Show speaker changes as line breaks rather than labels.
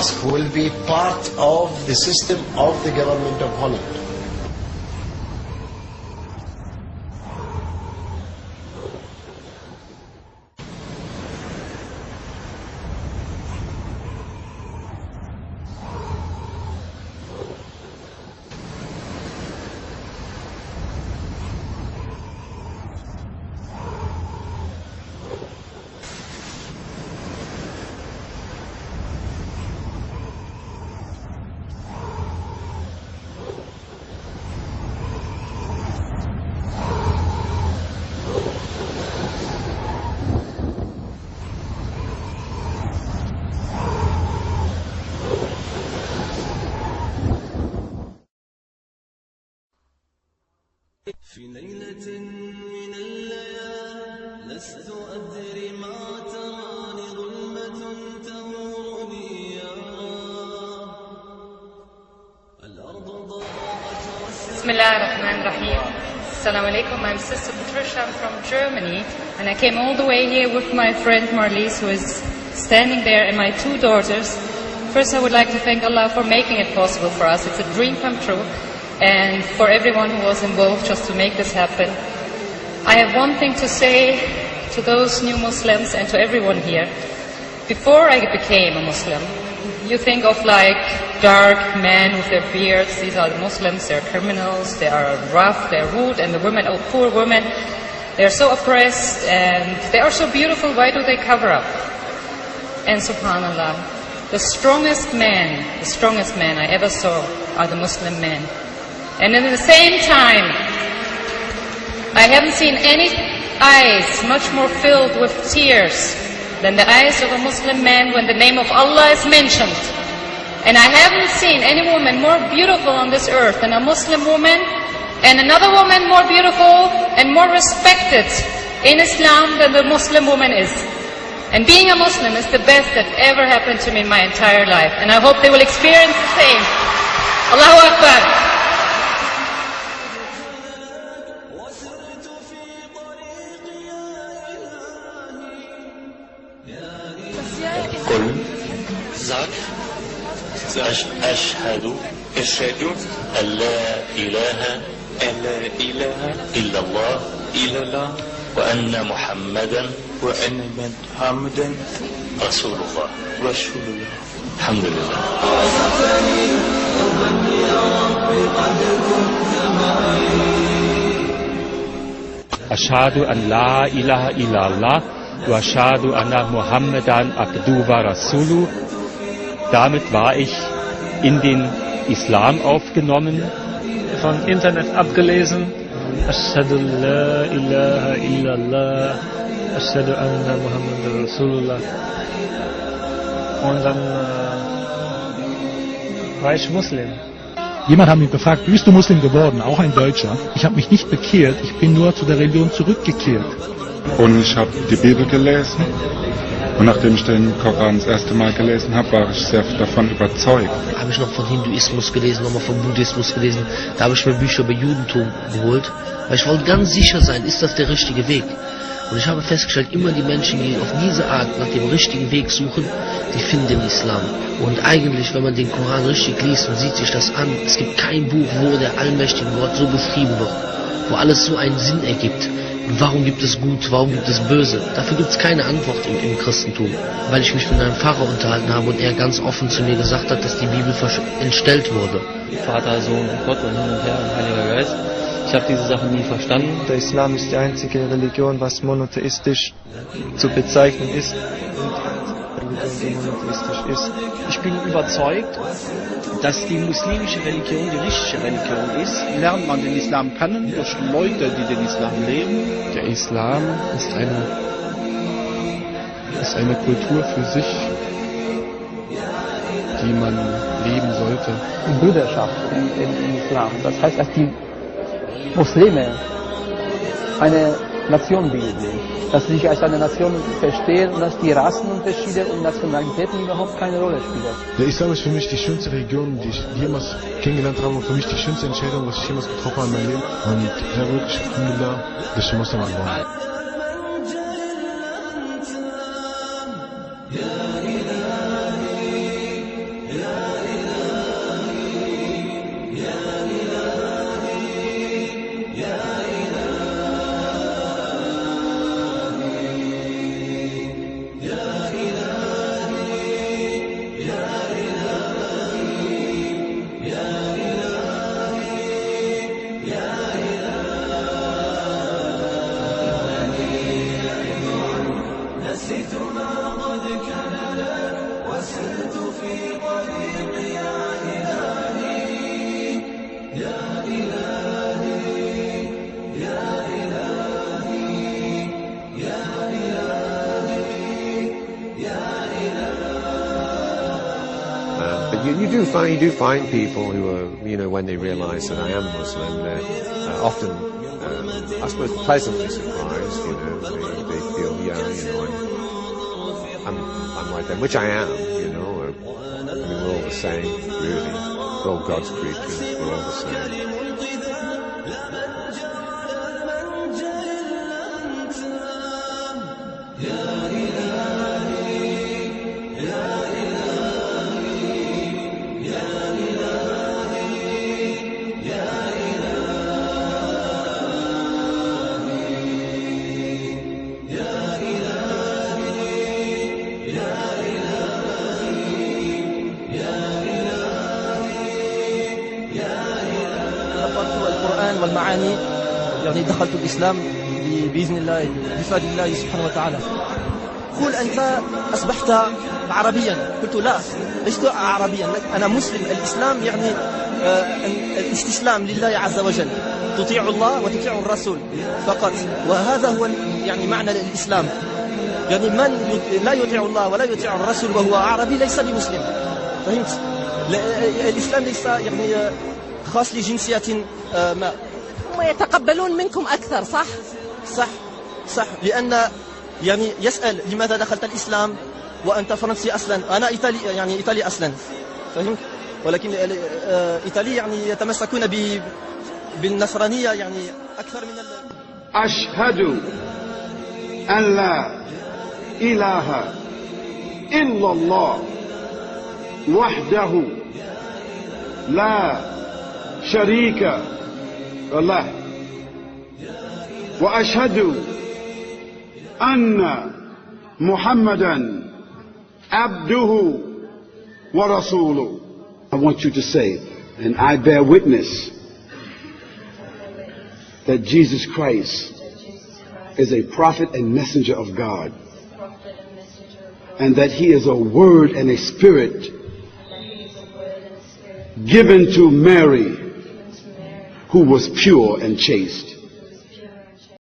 mosque will be part of the system of the government of Holland.
في ليلة من الليالي لست أدري ما تراني ظلمة تمرني يا الأرض ضاقت
بسم الله الرحمن الرحيم. Assalamu alaikum. I'm Sister Patricia. I'm from Germany, and I came all the way here with my friend Marlies, who is standing there, and my two daughters. First, I would like to thank Allah for making it possible for us. It's a dream come true. And for everyone who was involved just to make this happen. I have one thing to say to those new Muslims and to everyone here. Before I became a Muslim, you think of like dark men with their beards. These are the Muslims, they're criminals, they are rough, they're rude, and the women, oh poor women, they're so oppressed and they are so beautiful, why do they cover up? And subhanallah, the strongest man I ever saw are the Muslim men. And at the same time, I haven't seen any eyes much more filled with tears than the eyes of a Muslim man when the name of Allah is mentioned. And I haven't seen any woman more beautiful on this earth than a Muslim woman, and another woman more beautiful and more respected in Islam than the Muslim woman is. And being a Muslim is the best that ever happened to me in my entire life. And I hope they will experience the same. Allahu Akbar.
قل أشهد أن لا إله إلا الله وأن محمدا رسول الله. الحمد لله.
أشهد أن لا إله إلا الله وأشهد أن محمدا عبده ورسوله. Damit war ich in den Islam aufgenommen.
Von Internet abgelesen. Ashhadu an la ilaha illallah. Ashhadu anna Muhammadan Rasulullah. Und dann war ich Muslim.
Jemand hat mich gefragt, bist du Muslim geworden? Auch ein Deutscher. Ich habe mich nicht bekehrt, ich bin nur zu der Religion zurückgekehrt.
Und ich habe die Bibel gelesen. Und nachdem ich den Koran das erste Mal gelesen habe, war ich sehr davon überzeugt.
Habe ich noch von Hinduismus gelesen, nochmal von Buddhismus gelesen. Da habe ich mir Bücher über Judentum geholt. Weil ich wollte ganz sicher sein, ist das der richtige Weg? Und ich habe festgestellt, immer die Menschen, die auf diese Art nach dem richtigen Weg suchen, die finden den Islam. Und eigentlich, wenn man den Koran richtig liest und sieht sich das an, es gibt kein Buch, wo der allmächtige Gott so beschrieben wird, wo alles so einen Sinn ergibt. Warum gibt es Gut, warum gibt es Böse? Dafür gibt es keine Antwort im Christentum. Weil ich mich mit einem Pfarrer unterhalten habe und er ganz offen zu mir gesagt hat, dass die Bibel entstellt wurde.
Vater, Sohn und Gott und hin und her und Heiliger Geist. Ich habe diese Sachen nie verstanden.
Der Islam ist die einzige Religion, was monotheistisch zu bezeichnen ist. Die monotheistisch ist.
Ich bin überzeugt, dass die muslimische Religion die richtige Religion ist. Lernt man den Islam kennen durch Leute, die den Islam leben.
Der Islam ist eine Kultur für sich, die man leben sollte.
Brüderschaft im Islam. Das heißt, dass die Muslime eine Nation bilden, dass sie sich als eine Nation verstehen und dass die Rassenunterschiede und Nationalitäten überhaupt keine Rolle spielen.
Der Islam ist für mich die schönste Religion, die ich jemals kennengelernt habe und für mich die schönste Entscheidung, was ich jemals getroffen habe in meinem Leben. Und ich habe wirklich, Alhamdulillah, dass ich Muslim geworden bin.
you do find people who are, when they realise that I am Muslim, they're often, I suppose, pleasantly surprised. They feel, I'm like them, which I am. We're all the same, really. We're all God's creatures. We're all the same.
والمعاني دخلت الإسلام بإذن الله بفضل الله سبحانه وتعالى. قل أنت أصبحت عربيا. قلت لا، لست عربيا، أنا مسلم. الإسلام الاستسلام لله عز وجل، تطيع الله وتطيع الرسول فقط، وهذا هو معنى الإسلام. من لا يطيع الله ولا يطيع الرسول وهو عربي ليس بمسلم. فهمت؟ الإسلام ليس خاص لجنسية ما.
هم يتقبلون منكم أكثر، صح؟
صح، لأن يسأل لماذا دخلت الإسلام وأنت فرنسي أصلا؟ أنا إيطالي أصلا، فهمت؟ ولكن إيطالي يتمسكون بالنصرانية أكثر من
أشهد أن لا إله إلا الله وحده لا شريك له وأشهد أن محمدا عبده ورسوله. I want you to say, and I bear witness that Jesus Christ is a prophet and messenger of God, and that he is a word and a spirit given to Mary, who was pure and chaste.